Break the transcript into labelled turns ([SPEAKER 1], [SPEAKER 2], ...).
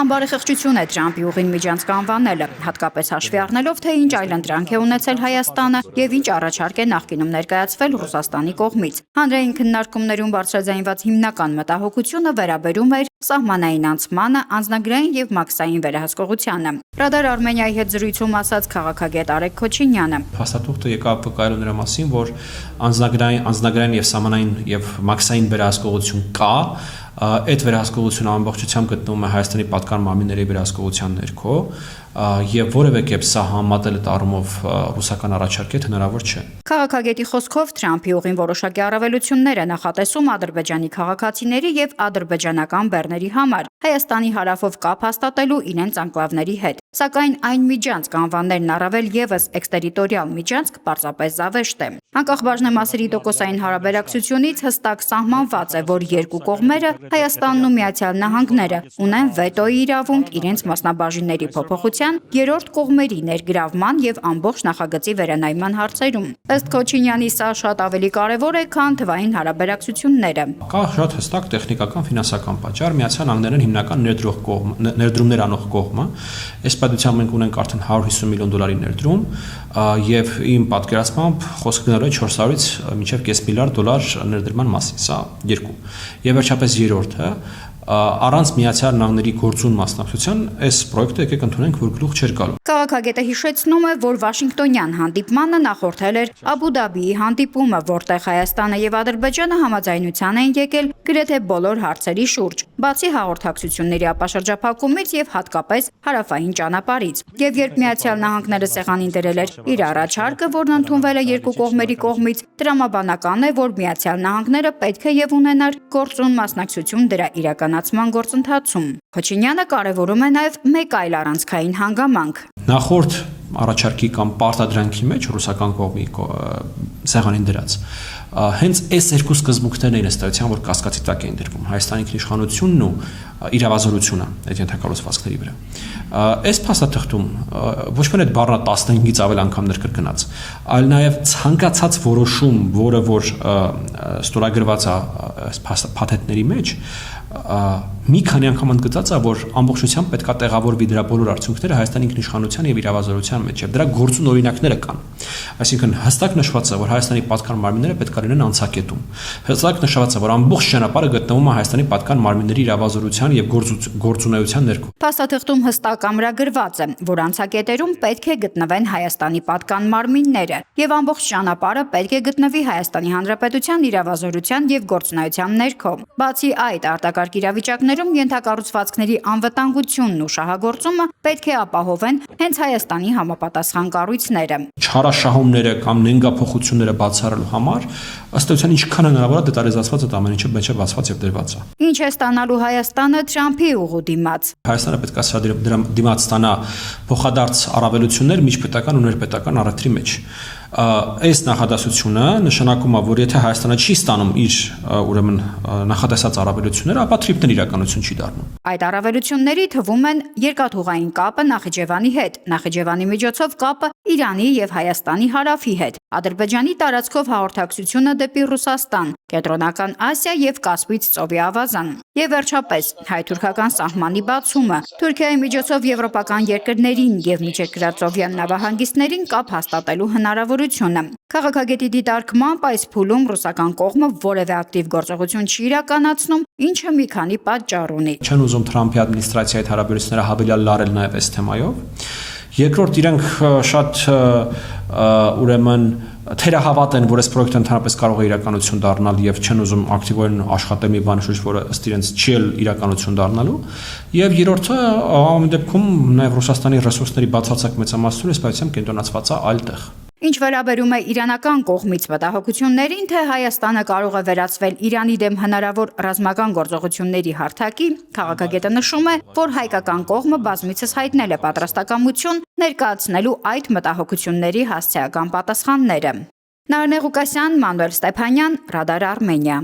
[SPEAKER 1] Անբարեխղճություն է Թրամփի ուղին միջանցք անվանելը, հատկապես հաշվի առնելով, թե ինչ այլընտրանք է ունեցել Հայաստանը եւ ինչ առաջարկ է նախկինում ներկայացվել Ռուսաստանի կողմից։ Հանրային քննարկումներում բարձրաձայնված հիմնական մտահոգությունը վերաբերում էր սահմանային անցմանը, անձնագրային եւ մաքսային վերահսկողությանը։ Ռադար Արմենիայի հետ զրույցում ասաց քաղաքագետ Արեգ Քոչինյանը.
[SPEAKER 2] Փաստաթուղթը եկավ վկայելու նրա մասին, որ անձնագրային եւ սահմանային եւ մաքսային վերահսկողություն կա, այդ վերահսկողությունը ամբողջությամբ գտնվում է Հայաստանի պատկան մարմինների վերահսկողության ներքո եւ որևէ կերպ սա համատել այդ առումով ռուսական առաջարկը հնարավոր չէ։
[SPEAKER 1] Քաղաքագետի խոսքով Թրամփի ուղին որոշակի առավելություններ է նախատեսում Ադրբեջանի քաղաքացիների եւ ադրբեջանական բեռների համար Հայաստանի հարավով կապ հաստատելու իրենց անկլավների հետ։ Սակայն այն միջանցք անվանելն առավել եւս էքստերիտորիալ միջանցք պարզապես զավեշտ է։ Անկախ բաժնեմասերի տոկոսային հարաբերակցությունից հստակ սահմանված է, որ երկու կողմերը Հայաստանն ու Միացյալ Նահանգները ունեն վետոյի իրավունք իրենց մասնաբաժինների փոփոխության, երրորդ կողմերի ներգրավման եւ ամբողջ նախագծի վերանայման հարցերում։ Ըստ Քոչինյանի սա շատ ավելի կարեւոր է, քան թվային հարաբերակցությունները։
[SPEAKER 2] Կա շատ հստակ տեխնիկական ֆինանսական պատճառ, Միացյալ Նահանգներն հիմնական ներդրումներ անող կողմը, այս պատմությամբ մենք ունենք արդեն $150 միլիոն ներդրում եւ իմ պատկերացմամբ խոսքը գնալու է 400-ից մինչեւ $500 միլիոն ներդրման մասին, սա երկու։ Եվ վերջապես երրորդը առանց Միացյալ Նահանգների գործուն մասնակցության այս պրոյեկտը եկեք ընդունենք, որ գլուխ չէր գալու։
[SPEAKER 1] Քաղաքագետը հիշեցնում է, որ Վաշինգտոնյան հանդիպմանը նախորդել էր Աբու Դաբիի հանդիպումը, որտեղ Հայաստանը եւ Ադրբեջանը համաձայնության են եկել գրեթե բոլոր հարցերի շուրջ, բացի հաղորդակցությունների ապաշրջափակումից եւ հատկապես հարավային ճանապարհից։ Եվ երբ Միացյալ Նահանգները սեղանին դրել էր իր առաջարկը, որն ընդունվել է երկու կողմերի կողմից, տրամաբանական է, որ Միացյալ Նահանգները պետք է եւ ունենար գործուն մասնակցություն դրա իրականացման գործընթացում։ Քոչինյանը կարևորում է նաև մեկ այլ առանցքային հանգամանք։
[SPEAKER 2] Նախորդ առաջարկի կամ պարտադրանքի մեջ ռուսական կողմի սեղանին դրած հենց այս երկու սկզբունքներն էին ըստեյության, որ կասկածի տակ էին դրվում Հայաստանի ինքնիշխանությունն ու իրավազորությունը այդ ենթակառուցվածքների վրա։ Այս փաստաթղթում ոչ միայն այդ բառը 15-ից ավել անգամ ներկրկնած, այլ նաև ցանկացած որոշում, որը որ ստորագրված է այս փաթեթների մեջ, մի քանի անգամ ընդգծած է, որ ամբողջությամբ պետք է տեղավորվի դրա բոլոր արդյունքները Հայաստանի ինքնիշխանության եւ իրավազորության մեջ, եւ դրա գործուն օրինակները կան։ Այսինքն հստակ նշված է, որ Հայաստանի պատկան մարմինները պետք է լինեն անցակետում։ Հստակ նշված է, որ ամբողջ ճանապարհը գտնվում է Հայաստանի պատկան մարմինների իրավազորության եւ գործունեության ներքո։
[SPEAKER 1] Փաստաթղթում հստակ ամրագրված է, որ անցակետերում պետք է գտնվեն Հայաստանի պատկան մարմինները եւ ամբողջ ճանապարհը պետք է գտնվի Հայաստանի Հանրապետության իրավազորության եւ գործունեության ներքո։ Բացի այդ, արտակարգ իրավիճակներում ենթակառուցվածքների անվտանգությունն ու շահագործումը պետք է ապահովեն հենց Հայաստանի համապատասխան կառույցները։
[SPEAKER 2] Չարաշահումները կամ նենգափոխությունները բացառելու համար ըստ էության ինչքան հնարավոր է դետալիզացված այդ ամեն ինչը մեջը բացված եւ դրված է։
[SPEAKER 1] Ինչ է ստանալու Հայաստանը Թրամփի ուղու դիմաց։
[SPEAKER 2] Հայաստանը պետք է սա դիմաց ստանա փոխադարձ առավելություններ միջպետական ու ներպետական առևտրի մեջ։ Այս նախադասությունը նշանակում է, որ եթե Հայաստանը չի ստանում իր ուրեմն նախատեսած առավելությունները, ապա թրիպն իրականություն չի դառնում։
[SPEAKER 1] Այդ առավելությունների թվում են երկաթուղային կապը Նախիջևանի հետ, Նախիջևանի միջոցով կապը Իրանի եւ Հայաստանի հարավի հետ, Ադրբեջանի տարածքով հաղորդակցությունը դեպի Ռուսաստան, Կենտրոնական Ասիա եւ Կասպից ծովի ավազան։ Եվ վերջապես հայ-թուրքական սահմանի բացումը, Թուրքիայի միջոցով եվրոպական երկրներին եւ միջերկրածովյան նավահանգիստներին կապ հաստատելու հնարավորությունը։ Քաղաքագետի դիտարկմամբ այս փուլում ռուսական կողմը որևէ ակտիվ գործողություն չի իրականացնում, ինչը մի քանի պատճառ ունի։
[SPEAKER 2] Չեն ուզում Թրամփի ադմինիստրացիայի հետ հարաբերությունները հավելյալ լարել նաև այս թեմայով։ Երկրորդ, իրենք շատ ուրեմն թերահավատ են, որ այս պրոյեկտը ընդհանրապես կարող է իրականություն դառնալ եւ չեն ուզում ակտիվորեն աշխատել մի բանի շուրջ, որը ըստ իրենց չի իրականություն դառնալու։ Եվ երրորդը, ամեն դեպքում նաև Ռուսաստանի ռեսուրսների բացարձակ մեծամասնությունը սպայությամբ կենտրոնացված է այլ տեղ։
[SPEAKER 1] Ինչ վերաբերում է իրանական կողմից մտահոգություններին, թե Հայաստանը կարող է վերածվել Իրանի դեմ հնարավոր ռազմական գործողությունների հարթակի, քաղաքագետը նշում է, որ հայկական կողմը բազմիցս հայտնել է պատրաստակամություն ներկայացնելու այդ մտահոգությունների հասցեական պատասխանները։ Նարնե Ղուկասյան, Մանուել Ստեփանյան, Ռադար Արմենիա։